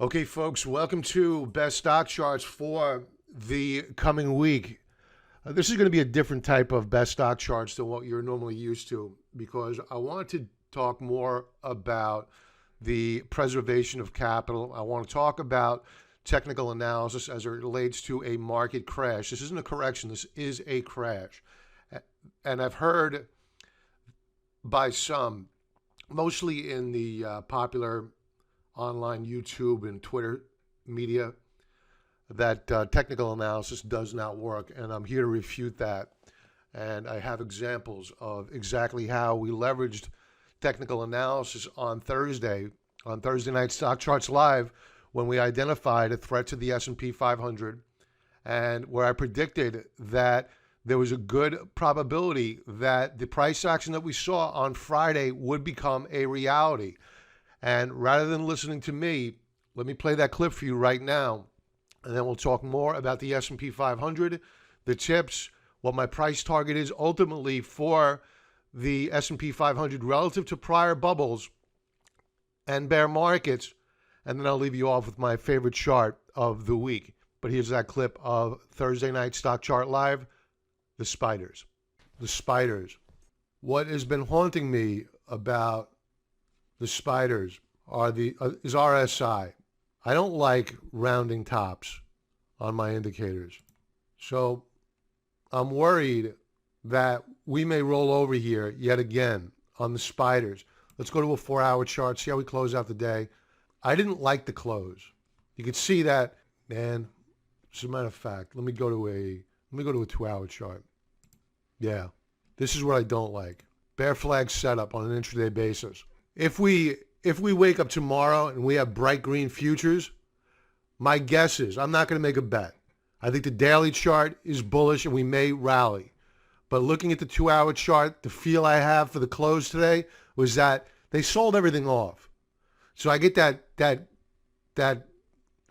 Okay, folks, welcome to Best Stock Charts for the coming week. This is going to be a different type of best stock charts than what you're normally used to because I want to talk more about the preservation of capital. I want to talk about technical analysis as it relates to a market crash. This isn't a correction, this is a crash. And I've heard by some, mostly in the popular online YouTube and Twitter media, that technical analysis does not work, and I'm here to refute that. And I have examples of exactly how we leveraged technical analysis on Thursday night Stock Charts Live, when we identified a threat to the S&P 500 and where I predicted that there was a good probability that the price action that we saw on Friday would become a reality. And rather than listening to me, let me play that clip for you right now, and then we'll talk more about the S&P 500, the tips, what my price target is ultimately for the S&P 500 relative to prior bubbles and bear markets, and then I'll leave you off with my favorite chart of the week. But here's that clip of Thursday night Stock Chart Live, the spiders. The spiders. What has been haunting me about the spiders is RSI. I don't like rounding tops on my indicators. So I'm worried that we may roll over here yet again on the spiders. Let's go to a 4-hour chart, see how we close out the day. I didn't like the close. You could see that, man. As a matter of fact, let me go to a 2-hour chart. Yeah, this is what I don't like. Bear flag setup on an intraday basis. If we wake up tomorrow and we have bright green futures, my guess is, I'm not going to make a bet. I think the daily chart is bullish and we may rally. But looking at the 2-hour chart, the feel I have for the close today was that they sold everything off. So I get that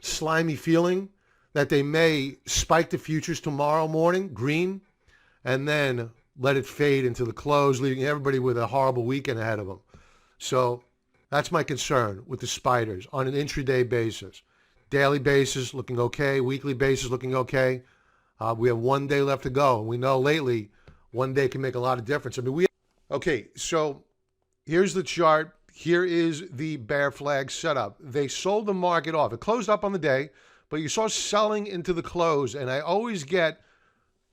slimy feeling that they may spike the futures tomorrow morning, green, and then let it fade into the close, leaving everybody with a horrible weekend ahead of them. So that's my concern with the spiders on an intraday basis. Daily basis looking okay. Weekly basis looking okay. We have 1 day left to go. And we know lately 1 day can make a lot of difference. Okay, so here's the chart. Here is the bear flag setup. They sold the market off. It closed up on the day, but you saw selling into the close. And I always get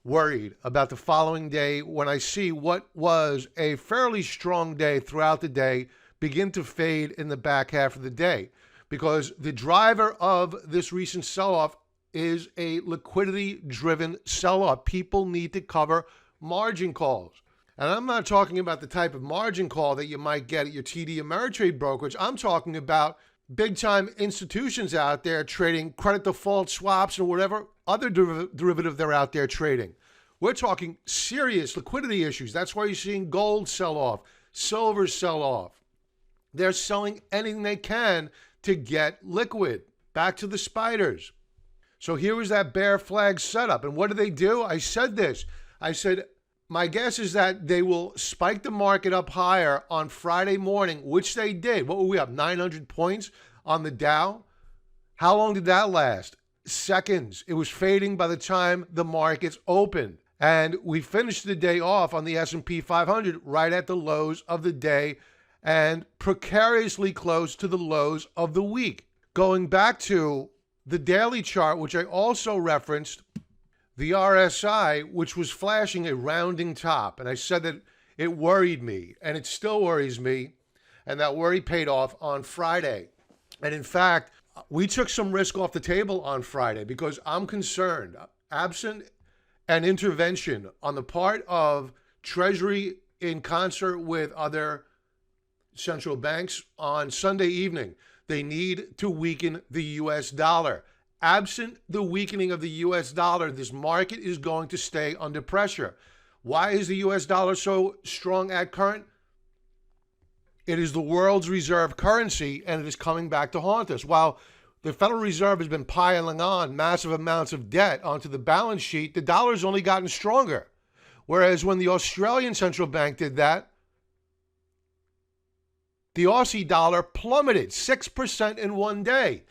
worried about the following day when I see what was a fairly strong day throughout the day begin to fade in the back half of the day, because the driver of this recent sell-off is a liquidity-driven sell-off. People need to cover margin calls. And I'm not talking about the type of margin call that you might get at your TD Ameritrade brokerage. I'm talking about big-time institutions out there trading credit default swaps or whatever other derivative they're out there trading. We're talking serious liquidity issues. That's why you're seeing gold sell off, silver sell off. They're selling anything they can to get liquid. Back to the spiders. So here was that bear flag setup. And what do? I said this. I said, my guess is that they will spike the market up higher on Friday morning, which they did. What were we up? 900 points on the Dow? How long did that last? Seconds. It was fading by the time the markets opened. And we finished the day off on the S&P 500 right at the lows of the day and precariously close to the lows of the week. Going back to the daily chart, which I also referenced, the RSI, which was flashing a rounding top. And I said that it worried me, and it still worries me, and that worry paid off on Friday. And in fact, we took some risk off the table on Friday because I'm concerned, absent an intervention on the part of Treasury in concert with other central banks on Sunday evening, they need to weaken the U.S. dollar. Absent the weakening of the U.S. dollar, this market is going to stay under pressure. Why is the U.S. dollar so strong at current? It is the world's reserve currency, and it is coming back to haunt us. While the Federal Reserve has been piling on massive amounts of debt onto the balance sheet, the dollar's only gotten stronger. Whereas when the Australian central bank did that, the Aussie dollar plummeted 6% in 1 day.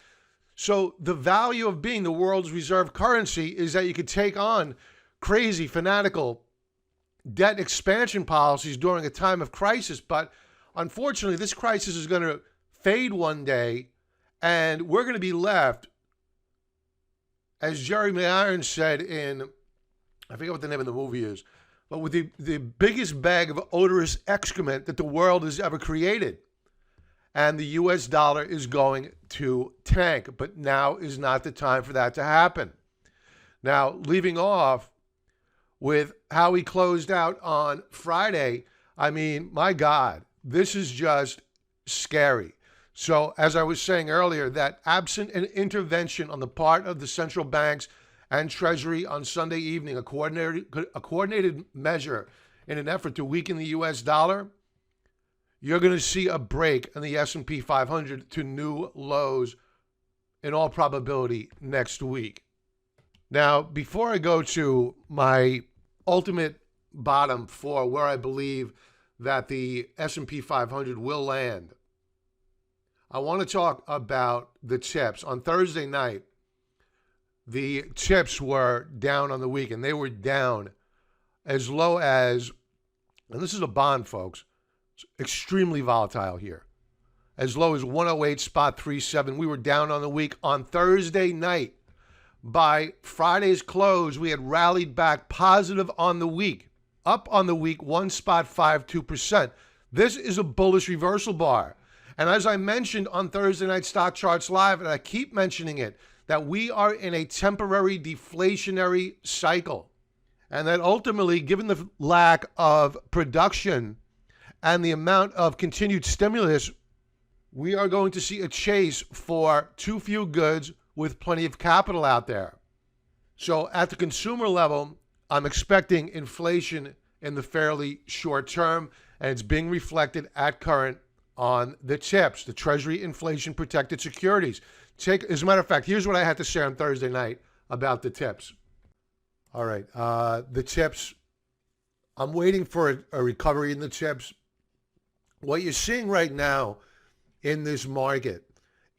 So the value of being the world's reserve currency is that you could take on crazy, fanatical debt expansion policies during a time of crisis. But unfortunately, this crisis is going to fade one day, and we're going to be left, as Jeremy Irons said in, I forget what the name of the movie is, but with the biggest bag of odorous excrement that the world has ever created. And the US dollar is going to tank, but now is not the time for that to happen. Now, leaving off with how he closed out on Friday, I mean, my God, this is just scary. So, as I was saying earlier, that absent an intervention on the part of the central banks and Treasury on Sunday evening, a coordinated measure in an effort to weaken the US dollar, you're going to see a break in the S&P 500 to new lows in all probability next week. Now, before I go to my ultimate bottom for where I believe that the S&P 500 will land, I want to talk about the chips. On Thursday night, the chips were down on the week, and they were down as low as, and this is a bond, folks, it's extremely volatile here, as low as 108.37. We were down on the week. On Thursday night, by Friday's close, we had rallied back positive on the week, up on the week 1.52%. This is a bullish reversal bar. And as I mentioned on Thursday night Stock Charts Live, and I keep mentioning it, that we are in a temporary deflationary cycle. And that ultimately, given the lack of production and the amount of continued stimulus, we are going to see a chase for too few goods with plenty of capital out there. So at the consumer level, I'm expecting inflation in the fairly short term, and it's being reflected at current on the chips, the Treasury inflation protected securities. As a matter of fact, here's what I had to say on Thursday night about the tips. All right, the chips, I'm waiting for a recovery in the chips. What you're seeing right now in this market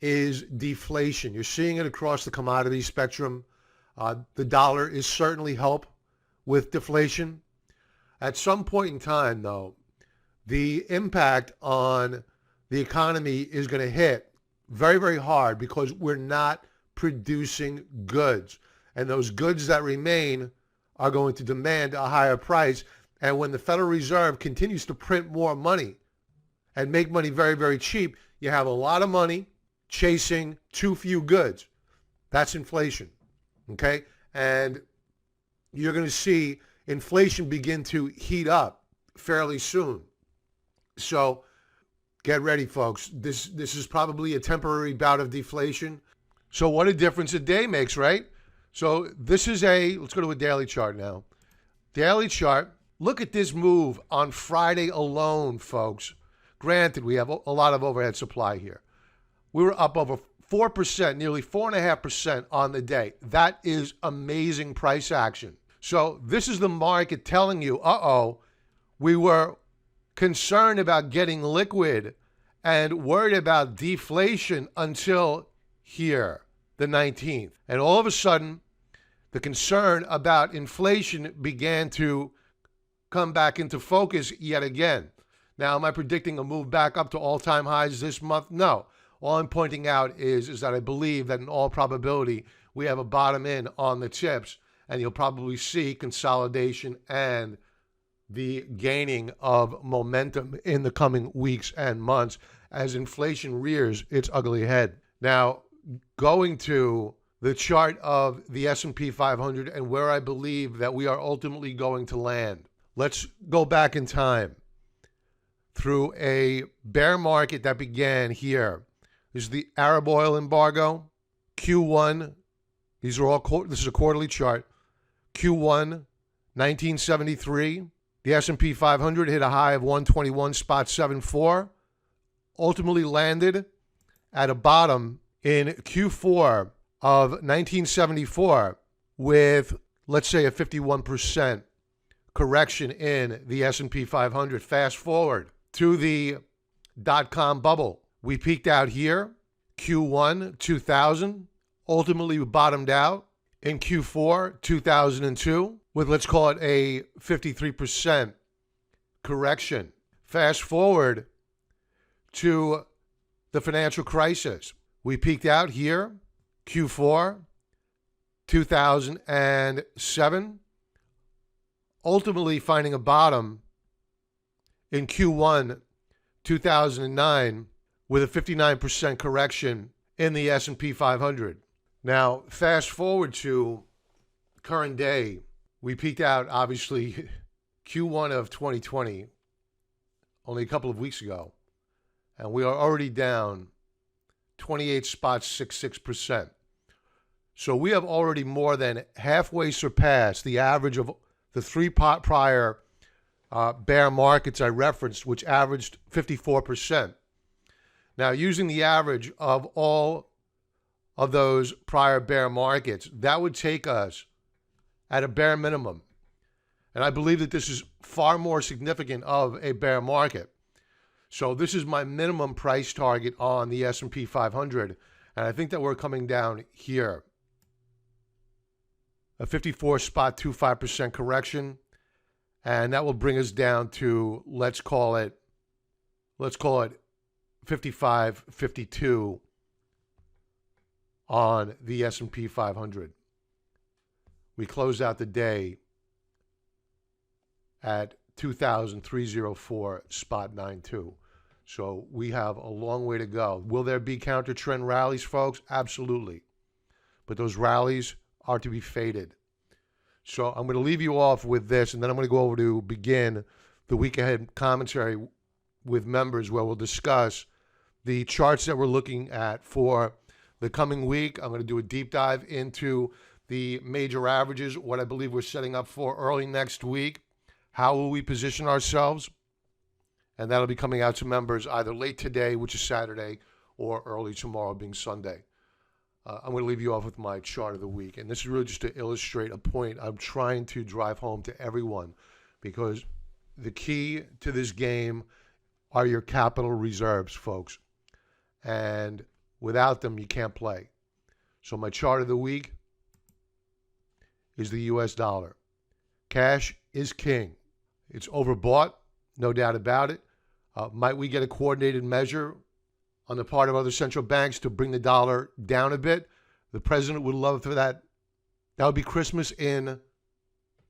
is deflation. You're seeing it across the commodity spectrum. The dollar is certainly help with deflation. At some point in time, though, the impact on the economy is going to hit very, very hard because we're not producing goods. And those goods that remain are going to demand a higher price. And when the Federal Reserve continues to print more money and make money very, very cheap, you have a lot of money chasing too few goods. That's inflation, okay? And you're going to see inflation begin to heat up fairly soon. So get ready, folks. This is probably a temporary bout of deflation. So what a difference a day makes, right? So this is let's go to a daily chart now. Daily chart, look at this move on Friday alone, folks. Granted, we have a lot of overhead supply here. We were up over 4%, nearly 4.5% on the day. That is amazing price action. So this is the market telling you, we were concerned about getting liquid and worried about deflation until here, the 19th. And all of a sudden, the concern about inflation began to come back into focus yet again. Now, am I predicting a move back up to all-time highs this month? No. All I'm pointing out is that I believe that in all probability, we have a bottom in on the chips, and you'll probably see consolidation and the gaining of momentum in the coming weeks and months as inflation rears its ugly head. Now, going to the chart of the S&P 500 and where I believe that we are ultimately going to land. Let's go back in time through a bear market that began here. This is the Arab oil embargo, Q1. This is a quarterly chart. Q1, 1973. The S&P 500 hit a high of 121.74. Ultimately landed at a bottom in Q4 of 1974 with, let's say, a 51% correction in the S&P 500. Fast forward to the dot-com bubble. We peaked out here Q1 2000. Ultimately, we bottomed out in Q4 2002 with, let's call it, a 53% correction. Fast forward to the financial crisis. We peaked out here, Q4 2007, ultimately finding a bottom in Q1 2009 with a 59% correction in the S&P 500. Now, fast forward to current day, we peaked out, obviously, Q1 of 2020, only a couple of weeks ago, and we are already down 28.66%. So we have already more than halfway surpassed the average of the three prior bear markets I referenced, which averaged 54%. Now, using the average of all of those prior bear markets, that would take us at a bare minimum. And I believe that this is far more significant of a bear market. So this is my minimum price target on the S&P 500. And I think that we're coming down here. A 54.25% correction. And that will bring us down to, let's call it 55, 52 on the S&P 500. We closed out the day at 2,304.92. So we have a long way to go. Will there be counter trend rallies, folks? Absolutely. But those rallies are to be faded. So I'm going to leave you off with this, and then I'm going to go over to begin the week ahead commentary with members where we'll discuss the charts that we're looking at for the coming week. I'm going to do a deep dive into the major averages, what I believe we're setting up for early next week. How will we position ourselves? And that'll be coming out to members either late today, which is Saturday, or early tomorrow, being Sunday. I'm going to leave you off with my chart of the week. And this is really just to illustrate a point I'm trying to drive home to everyone, because the key to this game are your capital reserves, folks. And without them, you can't play. So my chart of the week is the U.S. dollar. Cash is king. It's overbought, no doubt about it. Might we get a coordinated measure on the part of other central banks to bring the dollar down a bit? The president would love for that. That would be Christmas in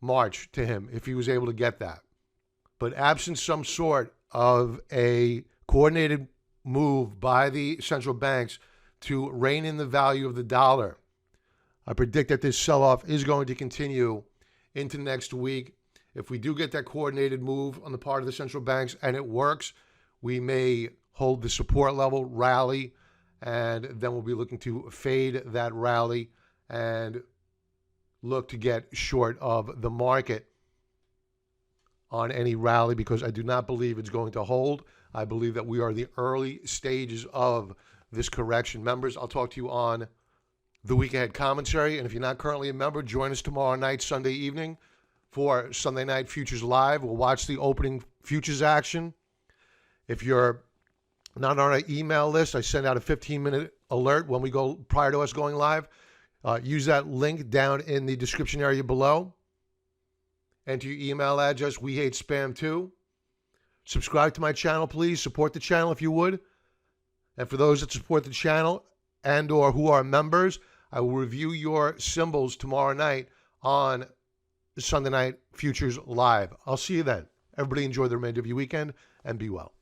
March to him if he was able to get that. But absent some sort of a coordinated move by the central banks to rein in the value of the dollar, I predict that this sell-off is going to continue into next week. If we do get that coordinated move on the part of the central banks and it works, we may hold the support level, rally, and then we'll be looking to fade that rally and look to get short of the market on any rally, because I do not believe it's going to hold. I believe that we are the early stages of this correction. Members, I'll talk to you on the week ahead commentary. And if you're not currently a member, join us tomorrow night, Sunday evening, for Sunday Night Futures Live. We'll watch the opening futures action. If you're not on our email list, I send out a 15-minute alert when we go prior to us going live. Use that link down in the description area below. Enter your email address. We hate spam too. Subscribe to my channel, please. Support the channel if you would. And for those that support the channel and or who are members, I will review your symbols tomorrow night on Sunday Night Futures Live. I'll see you then. Everybody enjoy the remainder of your weekend and be well.